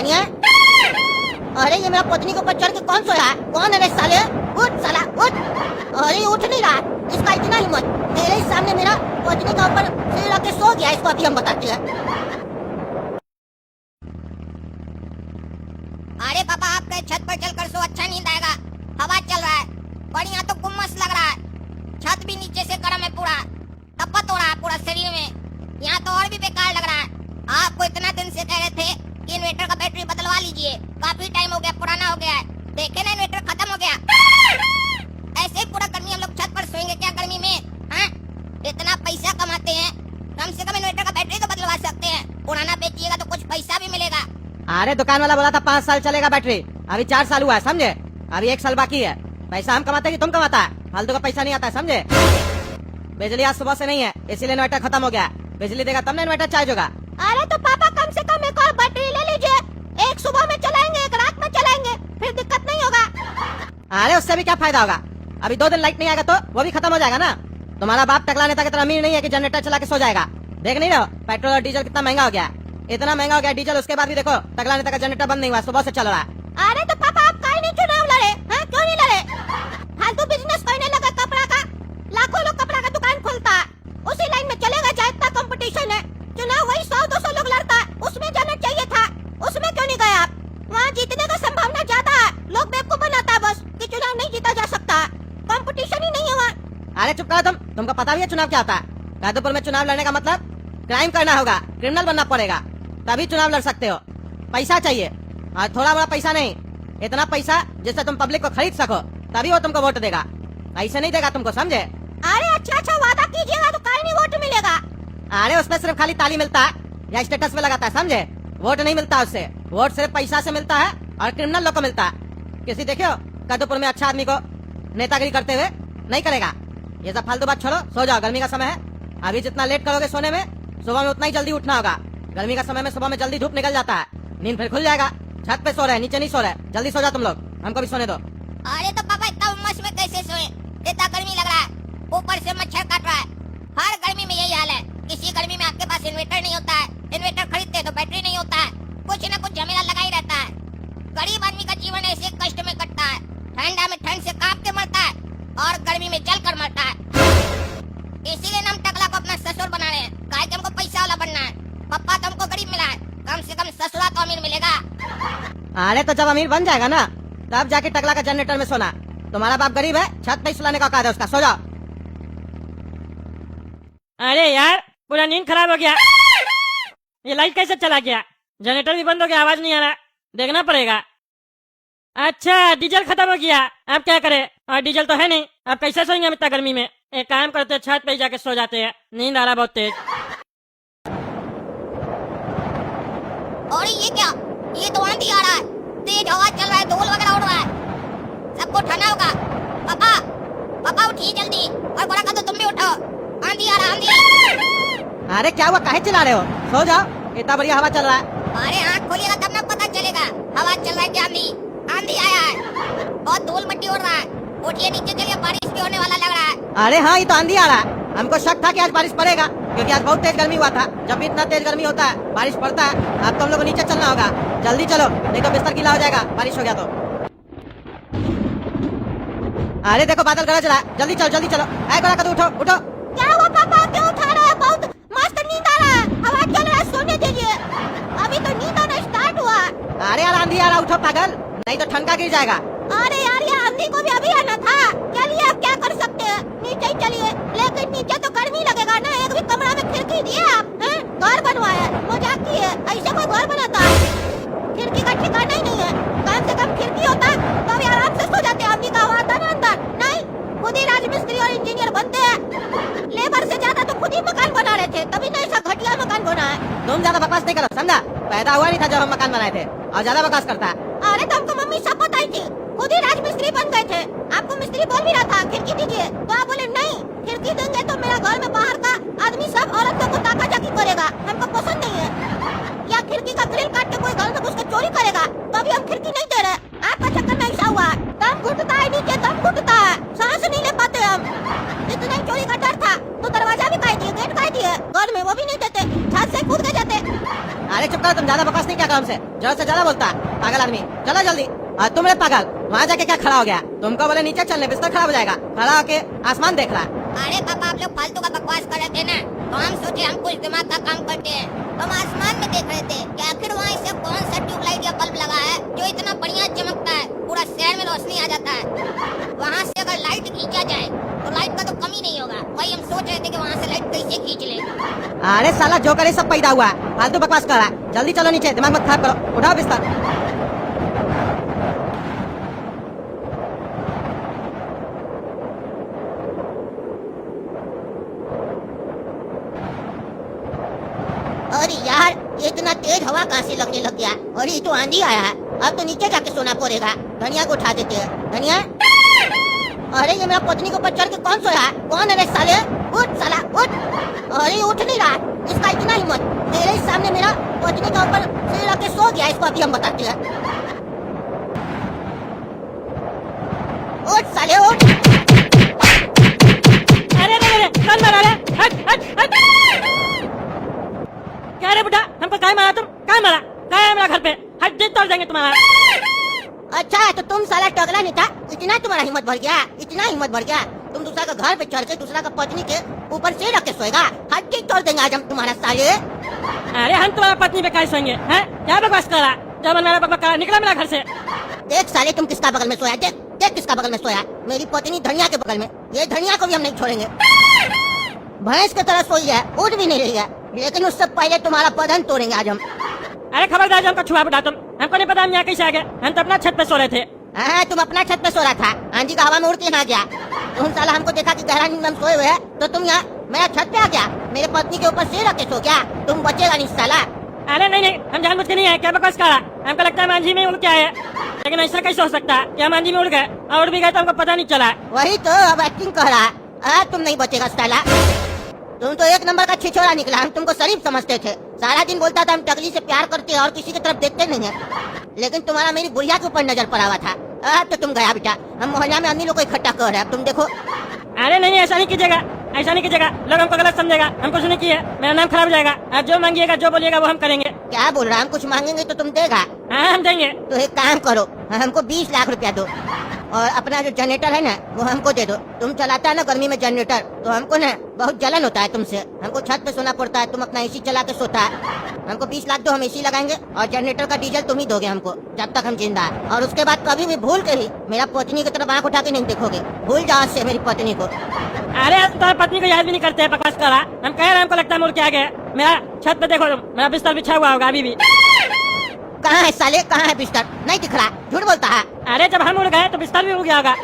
कन्या, अरे ये मेरा पत्नी के ऊपर चढ़ के कौन सोया है? कौन है रे साले? उठ साला उठ। अरे उठ नहीं रहा, इसका इतना हिम्मत, मेरे ही सामने मेरा पत्नी के ऊपर सिर रख के सो गया। इसको अभी हम बताते हैं। अरे पापा, आपके छत पर चलकर सो, अच्छा नींद आएगा। हवा चल रहा है, बढ़िया तो गुम्मस लग रहा है। छत भी नीचे से गर्म है, पूरा तपत हो रहा है पूरा शरीर में। यहाँ तो और भी बेकार लग रहा है। आपको इतना दिन से कह रहे थे कि इन्वर्टर का बैटरी बदलवा लीजिए, काफी टाइम हो गया, पुराना हो गया है। देखे ना, इन्वर्टर खत्म हो गया। ऐसे ही पूरा गर्मी हम लोग छत पर सोएंगे क्या गर्मी में? हाँ, इतना पैसा कमाते हैं, कम से कम इन्वर्टर का बैटरी तो बदलवा सकते हैं। पुराना बेचिएगा तो कुछ पैसा भी मिलेगा। अरे दुकान वाला बोला था 5 साल चलेगा बैटरी, अभी 4 साल हुआ है, समझे? अभी 1 साल बाकी है। पैसा हम कमाते कि तुम कमाता है? फालतू का पैसा नहीं आता है, समझे? बिजली आज सुबह से नहीं है, इसीलिए इन्वर्टर खत्म हो गया। बिजली देगा तब ना इन्वर्टर चार्ज होगा। अरे तो पापा कम से कम एक और बैटरी ले लीजिए, एक सुबह में चलाएंगे, एक रात में चलाएंगे, फिर दिक्कत नहीं होगा। अरे उससे भी क्या फायदा होगा? अभी 2 दिन लाइट नहीं आएगा तो वो भी खत्म हो जाएगा ना। तुम्हारा बाप टकला नेता की तरह अमीर नहीं है कि जनरेटर चला के सो जाएगा। देख नहीं रहो पेट्रोल और डीजल कितना महंगा हो गया? इतना महंगा हो गया डीजल, उसके बाद भी देखो टकला नेता का जनरेटर बंद नहीं हुआ, सुबह से चल रहा है। अरे तो पापा आप काहे नहीं चुनाव लड़े? हाँ, क्यों नहीं लड़े? फालतू बिजनेस करने लगा कपड़ा का। लाखों लोग कपड़ा का दुकान खोलता है, उसी लाइन में चलेगा जहाँ इतना कंपटीशन है। चुनाव वही 100-200 लोग लड़ता है, उसमें जाना चाहिए था। उसमें क्यों नहीं गए आप? वहाँ जीतने का संभावना ज्यादा है। लोग बेवकूफ बनाता है बस कि चुनाव नहीं जीता जा सकता, कंपटीशन ही नहीं है वहाँ। अरे चुप करो तुमको पता भी है चुनाव क्या होता है? कादुपुर में चुनाव लड़ने का मतलब क्राइम करना होगा, क्रिमिनल बनना पड़ेगा, तभी चुनाव लड़ सकते हो। पैसा चाहिए, और थोड़ा बड़ा पैसा नहीं, इतना पैसा जिससे तुम पब्लिक को खरीद सको, तभी वो तुमको वोट देगा। ऐसे नहीं देगा तुमको, समझे? अरे अच्छा वादा कीजिएगा तो काहे नहीं वोट मिलेगा? अरे उसमें सिर्फ खाली ताली मिलता है या स्टेटस में लगाता है, समझे? वोट नहीं मिलता उससे, वोट सिर्फ पैसा से मिलता है और क्रिमिनल लोग को मिलता है। किसी देखियो कादुपुर में अच्छा आदमी को नेतागिरी करते हुए? नहीं करेगा। ये सब फालतू बात छोड़ो, सो जाओ, गर्मी का समय है। अभी जितना लेट करोगे सोने में, सुबह में उतना ही जल्दी उठना होगा। गर्मी का समय में सुबह में जल्दी धूप निकल जाता है, नींद फिर खुल जाएगा। छत पे सो रहे, नीचे नहीं सो रहे, जल्दी सो जाओ तुम लोग, हमको भी सोने दो। अरे तो पापा इतना उमस में कैसे सोए? इतना गर्मी लग रहा है, ऊपर से मच्छर काट रहा है। हर गर्मी में यही हाल है। किसी गर्मी में आपके पास इन्वर्टर नहीं होता है, इन्वर्टर खरीदते तो बैटरी नहीं होता है, कुछ न कुछ झमेला लगा ही रहता है। गरीब आदमी का जीवन ऐसे कष्ट में कटता है। ठंडा में ठंड से कांप के मरता है और गर्मी में जल कर मरता है। इसीलिए हम टकला को अपना ससुर बना रहे हैं, काहे कि हमको पैसा वाला बनना है। पप्पा तो हमको गरीब मिला है, कम से कम ससुरा तो अमीर मिलेगा। अरे तो जब अमीर बन जाएगा ना, तब जाके टकला का जनरेटर में सोना। तुम्हारा बाप गरीब है, छत पे सुलाने का औकात है उसका, सो जाओ। अरे यार, पूरा नींद खराब हो गया। ये लाइट कैसे चला गया? जनरेटर भी बंद हो गया, आवाज नहीं आ रहा, देखना पड़ेगा। अच्छा, डीजल खत्म हो गया, अब क्या करें? और डीजल तो है नहीं, अब कैसे सोएंगे हम इतना गर्मी में? एक काम करते, छत पे जाके सो जाते हैं, नींद आ रहा बहुत तेज। और ये क्या? ये तो आंधी आ रहा है, तेज हवा चल रहा है, धूल वगैरह उड़ रहा है, सबको उठाना होगा। पापा पापा उठिए जल्दी, और बोला तो तुम भी उठो, आंधी आ रहा, आंधी आ रहा। अरे क्या हुआ, काहे चिल्ला रहे हो? सो जाओ, इतना बढ़िया हवा चल रहा है। अरे आँख खोलिएगा तब ना पता चलेगा हवा चल रहा है कि आंधी। आंधी आया है, बहुत धूल मिट्टी उड़ रहा है। उठिए नीचे चलिए, बारिश भी होने वाला लग रहा है। अरे हाँ, ये तो आंधी आ रहा है। हमको शक था कि आज बारिश पड़ेगा, क्योंकि आज बहुत तेज गर्मी हुआ था। जब भी इतना तेज गर्मी होता है, बारिश पड़ता है। अब तो हम लोग को नीचे चलना होगा, जल्दी चलो, नहीं तो बिस्तर गीला हो जाएगा बारिश हो गया तो। अरे देखो बादल गरज रहा है, जल्दी चलो जल्दी चलो। ऐ गोरा कदू, उठो उठो। क्या हुआ पापा, क्यों उठा रहे हैं? बहुत मस्त नींद आ रहा है, हवा चल रहा है, सोने दीजिए। अभी तो नींद आना स्टार्ट हुआ। अरे यार आंधी आ रहा, उठो पागल, नहीं तो ठनका गिर जाएगा। अरे यार, ये आंधी को भी अभी आना था। चलिए अब क्या कर सकते हैं, नीचे ही चलिए। लेकिन नीचे तो गर्मी लगेगा ना, एक भी कमरा में खिड़की दिए आप हैं? घर बनवाया, मजाक किए? ऐसे कोई घर बनाता है? खिड़की का ठिकाना ही नहीं है। कम से कम खिड़की होता तो अभी आराम से सो जाते। आंधी का हवा आता ना अंदर, नहीं, खुद ही राजमिस्त्री और इंजीनियर बनते हैं। लेबर से ज्यादा तो खुद ही मकान बना रहे थे, तभी ना ऐसा घटिया मकान बना है। तुम ज्यादा बकवास नहीं करो, समझा? पैदा हुआ नहीं था जब हम मकान बनाए थे, और ज्यादा बकवास करता है। अरे तो हमको मम्मी सब बताई थी, खुद ही राजमिस्त्री बन गए थे। आपको मिस्त्री बोल भी रहा था खिड़की दीजिए, तो आप बोले नहीं, खिड़की देंगे तो मेरा घर में बाहर का आदमी सब औरतों को ताका झाकी करेगा, हमको पसंद नहीं है। या खिड़की का ग्रिल काट के कोई घर में घुस के चोरी करेगा, तो अभी हम खिड़की नहीं दे रहे। आपका चक्कर में ऐसा हुआ है, दम घुटता है नीचे, दम घुटता है, सांस नहीं ले पाते हम। इतना ही चोरी का डर था तो दरवाजा भी काट दिए, गेट काट दिए, घर में वो भी नहीं देते, छत से कूद के जाते। अरे चुप करो, तुम ज्यादा बकवास नहीं क्या करो हमसे, जरूरत से ज्यादा बोलता है पागल आदमी। चलो जल्दी। और तुम रे पागल, वहाँ जाके क्या खड़ा हो गया? तुमको बोले नीचे चलने, बिस्तर खराब हो जाएगा। खड़ा होके आसमान देख रहा। अरे पापा आप लोग फालतू का बकवास कर रहे थे ना, तो हम सोचे हम कुछ दिमाग का काम करते हैं। तो हम आसमान में देख रहे थे कि आखिर वहाँ ऐसे कौन सा ट्यूबलाइट या बल्ब लगा है जो इतना बढ़िया चमकता है, पूरा शहर में रोशनी आ जाता है। वहाँ से अगर लाइट खींचा जाए तो लाइट का तो कमी नहीं होगा। वही हम सोच रहे थे कि वहाँ से लाइट कैसे खींच ले। अरे साला जो करे सब पैदा हुआ है, फालतू बकवास कर रहा है। जल्दी चलो नीचे, दिमाग मत खराब करो, उठाओ बिस्तर। अरे यार, ये इतना तेज हवा कहाँ से लगने लग गया? और ये तो आंधी आया है, अब तो नीचे जाके सोना पड़ेगा। धनिया को उठा देते हैं। धनिया, अरे ये मेरा पत्नी के ऊपर चढ़ के कौन सोया है? कौन है रे साले? उठ साला उठ। अरे उठ नहीं रहा, इसका इतना हिम्मत, मेरे ही सामने मेरा पत्नी के ऊपर सिर रख के सो गया। इसको अभी हम बताते हैं। उठ साले उठ। अरे कौन मारा रे? हट हट हट। क्या रे बुढ़ा, हमको काय मारा तुम? काय मारा? काय है मेरा घर पे? हट दे, तोड़ देंगे तुम्हारा। अच्छा है तो तुम साला टगला नहीं था, इतना तुम्हारा हिम्मत बढ़ गया, इतना हिम्मत बढ़ गया। तुम दूसरा का घर पे चढ़ के दूसरा का पत्नी के ऊपर से रख के सोएगा। हड्डी तोड़ देंगे आज हम तुम्हारा साले। अरे हम तुम्हारा पत्नी पे काय सोएंगे? हैं? क्या बकवास कर रहा? जब मेरा बकवास कर रहा, निकला मेरा घर से। देख साले तुम किसका बगल में सोया, देख देख किसका बगल में सोया। मेरी पत्नी धनिया के बगल में। ये धनिया को भी हम नहीं छोड़ेंगे। भैंस की तरह सोई है, उठ भी नहीं रही है, लेकिन उससे पहले तुम्हारा बदन तोड़ेंगे आज हम। अरे खबरदार, जो हमको छुआ बुढ़ा तुम। हमको नहीं पता हम यहाँ कैसे आ गए। हम तो अपना छत पे सो रहे थे। हाँ, तुम अपना छत पे सो रहा था, आंधी का हवा में उड़ के यहाँ गया। तुम साला हमको देखा कि गहरा नींद में हम सोए हुए हैं, तो तुम यहाँ मेरा छत पे आ गया, मेरे पत्नी के ऊपर सिर रख के सो गया। तुम बचेगा नहीं साला। अरे नहीं नहीं, हम जानबूझ के नहीं आए। क्या बकवास कर रहा? हमको लगता है हम आंधी में उड़ के आए, लेकिन ऐसा कैसे हो सकता है कि हम आंधी में उड़ गए और उड़ भी गए तो हमको पता नहीं चला। वही तो अब एक्टिंग कर रहा है। तुम नहीं बचेगा साला। तुम तो एक नंबर का छिछोरा निकला। हम तुमको शरीफ समझते थे, सारा दिन बोलता था हम टगली से प्यार करते हैं और किसी की तरफ देखते नहीं है, लेकिन तुम्हारा मेरी बुढ़िया के ऊपर नजर पड़ा हुआ था। अब तो तुम गया बेटा। हम मोहल्ला में आदमी लोग को इकट्ठा कर रहे हैं, अब तुम देखो। अरे नहीं, ऐसा नहीं कीजिएगा, ऐसा नहीं कीजिएगा। लोग हमको गलत समझेगा। हम कुछ नहीं किए, मेरा नाम खराब हो जाएगा। आप जो मांगिएगा, जो बोलिएगा वो हम करेंगे। क्या बोल रहा है? हम कुछ मांगेंगे तो तुम देगा? हाँ हम देंगे। तो एक काम करो, हमको 20 लाख रुपया दो और अपना जो जनरेटर है ना वो हमको दे दो। तुम चलाता है ना गर्मी में जनरेटर, तो हमको ना बहुत जलन होता है तुमसे। हमको छत पे सोना पड़ता है, तुम अपना एसी चला के सोता है। हमको 20 लाख दो, हम एसी लगाएंगे और जनरेटर का डीजल तुम ही दोगे हमको जब तक हम जिंदा है। और उसके बाद कभी भी भूल के ही मेरा पत्नी की तरफ आंख उठा के नहीं देखोगे। भूल जाओ से मेरी पत्नी को। अरे आप तुम्हारी पत्नी को याद भी नहीं करते हैं, बकवास कर रहा। हम कह रहे हैं, हमको लगता है मुड़ के आ गए। मेरा छत पे देखो तुम, मेरा बिस्तर बिछा हुआ होगा अभी भी। कहाँ है साले, कहाँ है बिस्तर? नहीं दिख रहा, झूठ बोलता है। अरे जब हम उड़ गए तो बिस्तर भी उड़ गया होगा।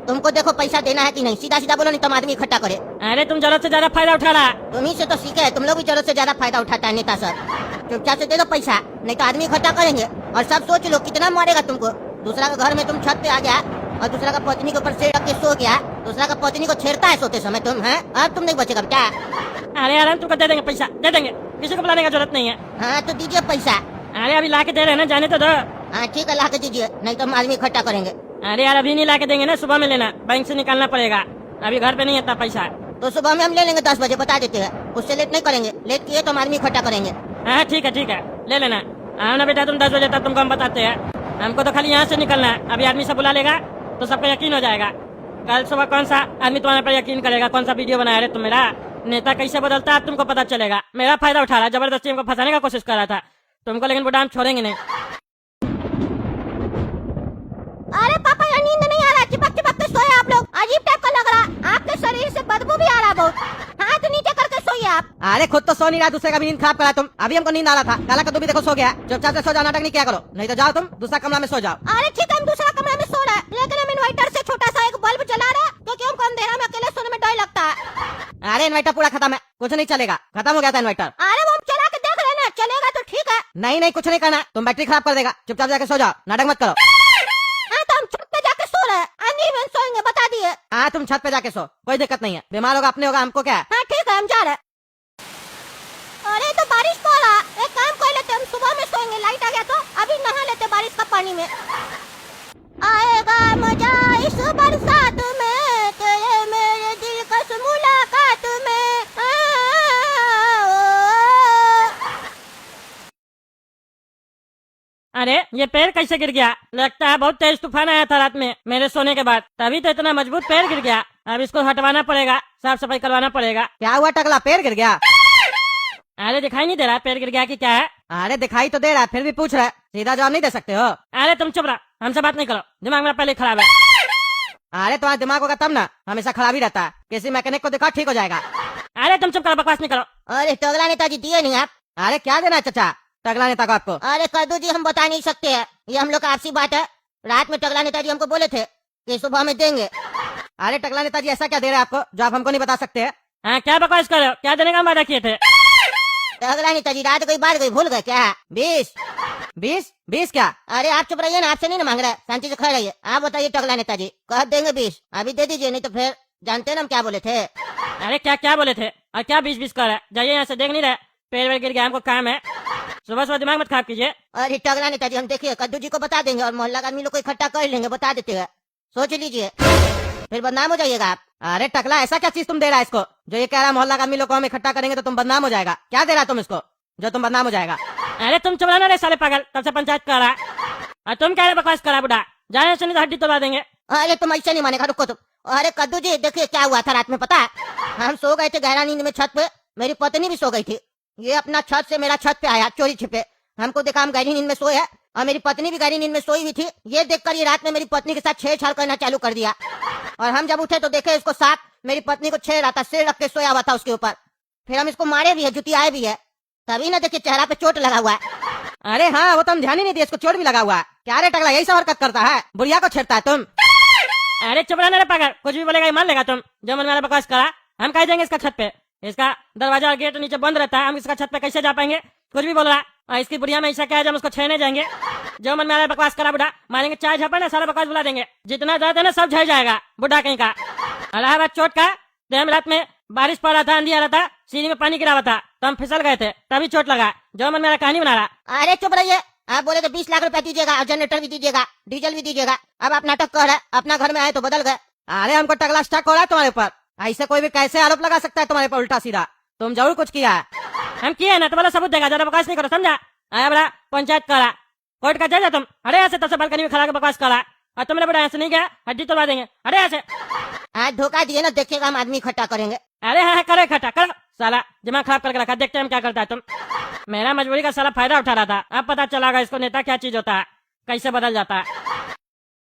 तुमको देखो पैसा देना है कि नहीं, सीधा सीधा बोलो, नहीं तो हम आदमी इकट्ठा करे। अरे तुम जरूरत से ज्यादा फायदा उठा रहा। तुम ही से तो सीखे, तुम लोग भी जरूरत से ज्यादा फायदा उठाता है नेता सर। चुपचाप से दे दो पैसा, नहीं तो आदमी इकट्ठा करेंगे। और सब सोच लो कितना मारेगा तुमको। दूसरा का घर में तुम छत पे आ गया और दूसरा का पत्नी के ऊपर सिर रख के सो गया। दूसरा का पत्नी को छेड़ता है सोते समय तुम, हैं? अब तुम नहीं बचेगा बेटा। अरे यार हम तुमको दे देंगे पैसा, दे देंगे, किसी को बुलाने का जरूरत नहीं है। हाँ तो दीजिए पैसा। अरे अभी ला के दे रहे हैं ना, जाने तो दो। हाँ ठीक है, ला के दीजिए, नहीं तो हम आदमी इकट्ठा करेंगे। अरे यार अभी नहीं ला के देंगे ना, सुबह में लेना, बैंक से निकालना पड़ेगा। अभी घर पे नहीं आता पैसा। तो सुबह में हम ले लेंगे 10 बजे, बता देते हैं। उससे लेट नहीं करेंगे, लेट किए तो हम आदमी इकट्ठा करेंगे। हाँ ठीक है, ले लेना। हाँ ना बेटा, तुम 10 बजे तक तुमको हम बताते हैं। हमको तो खाली यहाँ से निकलना है। अभी आदमी से बुला लेगा तो सबको यकीन हो जाएगा। कल सुबह कौन सा आदमी तुम्हारे पर यकीन करेगा, कौन सा वीडियो बनाया रे तुम मेरा। नेता कैसे बदलता है तुमको पता चलेगा। मेरा फायदा उठा रहा, जबरदस्ती हमको फंसाने का कोशिश कर रहा था तुमको, लेकिन बुढ़ा हम छोड़ेंगे नहीं। अरे पापा यार नींद नहीं आ रहा, चिपक चिपक के सोए आप लोग। अजीब टाइप का लग रहा, आपके शरीर से बदबू भी आ रहा बहुत। हाथ नीचे करके सोइए आप। अरे खुद तो सो नहीं रहा, दूसरे का भी नींद खराब करा तुम। अभी हमको नींद आ रहा था, काला कद्दू भी देखो सो गया। चुपचाप से सो जाओ, नाटक नहीं किया करो, नहीं तो जाओ तुम दूसरा कमरा में सो जाओ। अरे ठीक है, हम दूसरा कमरा में सो रहे हैं, लेकिन हम इन्वर्टर से छोटा सा एक बल्ब जला रहे हैं, क्योंकि हमको अंधेरा में अकेले सोने में डर लगता है। अरे इन्वर्टर पूरा खत्म है, कुछ नहीं चलेगा, खत्म हो गया था इन्वर्टर। अरे वो हम चला के देख रहे हैं ना, चलेगा तो ठीक है। नहीं नहीं, कुछ नहीं करना, तुम बैटरी खराब कर देगा। चुपचाप जाके सो जाओ, नाटक मत करो। हाँ तो हम छत पे जाके सो रहे हैं, अंधी में सोएंगे, बता दिए। हाँ तुम छत पे जाके सो, कोई दिक्कत नहीं है। बीमार होगा अपने होगा, हमको क्या है। हाँ ठीक है, हम जा रहे हैं। अरे तो बारिश पड़ रहा, एक काम कर लेते, हम सुबह में सोएंगे, लाइट आ गया तो अभी नहा लेते बारिश का पानी में। आएगा मजा इस बरसात में, तेरे मेरे दिल का मुलाकात में। ये पैर कैसे गिर गया? लगता है बहुत तेज तूफान आया था रात में मेरे सोने के बाद, तभी तो इतना मजबूत पैर गिर गया। अब इसको हटवाना पड़ेगा, साफ सफाई करवाना पड़ेगा। क्या हुआ टकला, पैर गिर गया? अरे दिखाई नहीं दे रहा पैर गिर गया कि क्या है? अरे दिखाई तो दे रहा है, फिर भी पूछ रहा है, सीधा जवाब नहीं दे सकते हो? अरे तुम चुप रहो, हमसे बात नहीं करो, दिमाग मेरा पहले खराब है। अरे तुम्हारा दिमाग होगा तब ना, हमेशा खराब ही रहता है। किसी मैकेनिक को दिखाओ, ठीक हो जाएगा। अरे तुम चुप करो, बकवास नहीं करो। अरे टगला नेताजी दिए नहीं आप? अरे क्या देना है चाचा टकला नेता को आपको? अरे कद्दू जी हम बता नहीं सकते हैं, ये हम लोग का आपसी बात है। रात में टगला नेताजी हमको बोले थे कि सुबह में देंगे। अरे टकला नेताजी ऐसा क्या दे रहे हैं आपको जो आप हमको नहीं बता सकते हैं? हाँ क्या बकवास कर रहे हो? क्या देने का वादा किए थे? टगला नेताजी रात गई बात गई भूल गए क्या? 20। 20 क्या? अरे आप चुप रहिए ना, आपसे नहीं ना मांग रहा है, शांति से खड़े रहिए। आप बताइए टगला नेताजी, कह देंगे 20, अभी दे दीजिए, नहीं तो फिर जानते हैं ना हम क्या बोले थे। अरे क्या क्या बोले थे और क्या 20-20 कर रहा है? जाइए यहाँ से, देख नहीं रहे पैर वेर गिर गया, हमको काम है। सुबह सुबह दिमाग मत खराब कीजिए। अरे टगला नेताजी हम देखिए कद्दू जी को बता देंगे और मोहल्ला के आदमी लोग को इकट्ठा कर लेंगे, बता देते हैं, सोच लीजिए, फिर बदनाम हो जाइएगा आप। अरे टकला ऐसा क्या चीज तुम दे रहा है इसको जो ये कह रहा है मोहल्ला का आदमी लोग को हम इकट्ठा करेंगे तो तुम बदनाम हो जाएगा? क्या दे रहा तुम इसको जो तुम बदनाम हो जाएगा? अरे तुम चुप रहना रे साले पागल, तब से पंचायत कर रहा है और तुम कह रहे बकवास करा बुढ़ा। जाने से नहीं तो हड्डी तोड़वा देंगे। अरे तुम ऐसे नहीं मानेगा, रुको तुम। अरे कद्दू जी देखिए क्या हुआ था रात में पता है? हम सो गए थे गहरा नींद में छत पे, मेरी पत्नी भी सो गई थी। ये अपना छत से मेरा छत पे आया चोरी छिपे, हमको देखा हम गहरी नींद में सोए हैं और मेरी पत्नी भी गहरी नींद में सोई हुई थी। ये देखकर ये रात में मेरी पत्नी के साथ छेड़छाड़ करना चालू कर दिया और हम जब उठे तो देखे इसको साफ मेरी पत्नी को छेड़ रहा था, सिर रख के सोया हुआ था उसके ऊपर। फिर हम इसको मारे भी है, जुतियाए भी है, तभी ना देखिए चेहरा पे चोट लगा हुआ है। अरे हाँ वो तो हम ध्यान ही नहीं दिए, इसको चोट भी लगा हुआ है। क्या रे टकला यही सब हरकत करता है, बुढ़िया को छेड़ता है तुम? अरे चुप रहना रे पागल, कुछ भी बोलेगा मान लेगा तुम। जो मन में बकवास करा हम कह देंगे इसका छत पे, इसका दरवाजा और गेट नीचे बंद रहता है, हम इसका छत पे कैसे जा पाएंगे? कुछ भी बोल रहा है और इसकी बुढ़िया में ऐसा क्या है जब हम उसको छेड़ने जाएंगे? जो मन में बकवास करा बुढ़ा, मारेंगे चाय झपा ना, सारा बकवास बुला देंगे, जितना दर्द है ना सब झड़ जाएगा बुढ़ा कहीं का। इलाहाबाद चोट का हम रात में बारिश पड़ रहा था, आंधी आ रहा था, सीढ़ी में पानी गिरा हुआ था तो हम फिसल गए थे, तभी चोट लगा। जो मन मेरा कहानी बना रहा। अरे चुप रहिए, आप बोले तो 20 लाख रुपया दीजिएगा और जनरेटर भी दीजिएगा, डीजल भी दीजिएगा। अब आप नाटक कर रहे हैं, अपना घर में आए तो बदल गए। अरे हमको टकला स्टक हो रहा है तुम्हारे ऊपर, ऐसे कोई भी कैसे आरोप लगा सकता है तुम्हारे ऊपर उल्टा सीधा? तुम जरूर कुछ किया है। हम किए ना तो बोला सबूत देगा, ज्यादा बकवास नहीं करो समझा? आया बड़ा पंचायत करा, कोर्ट का जज है तुम। अरे ऐसे तब से बालकनी में खड़ा के बकवास करा और तुमने बड़ा ऐसे नहीं गया, हड्डी तोड़वा देंगे। अरे ऐसे आज धोखा दिए ना, देखिएगा हम आदमी इकट्ठा करेंगे। अरे हाँ करो इकट्ठा करो, साला दिमाग खराब करके रखा, देखते हैं हम क्या करता है तुम। मेरा मजबूरी का साला फायदा उठा रहा था, अब पता चला इसको नेता क्या चीज होता है, कैसे बदल जाता है।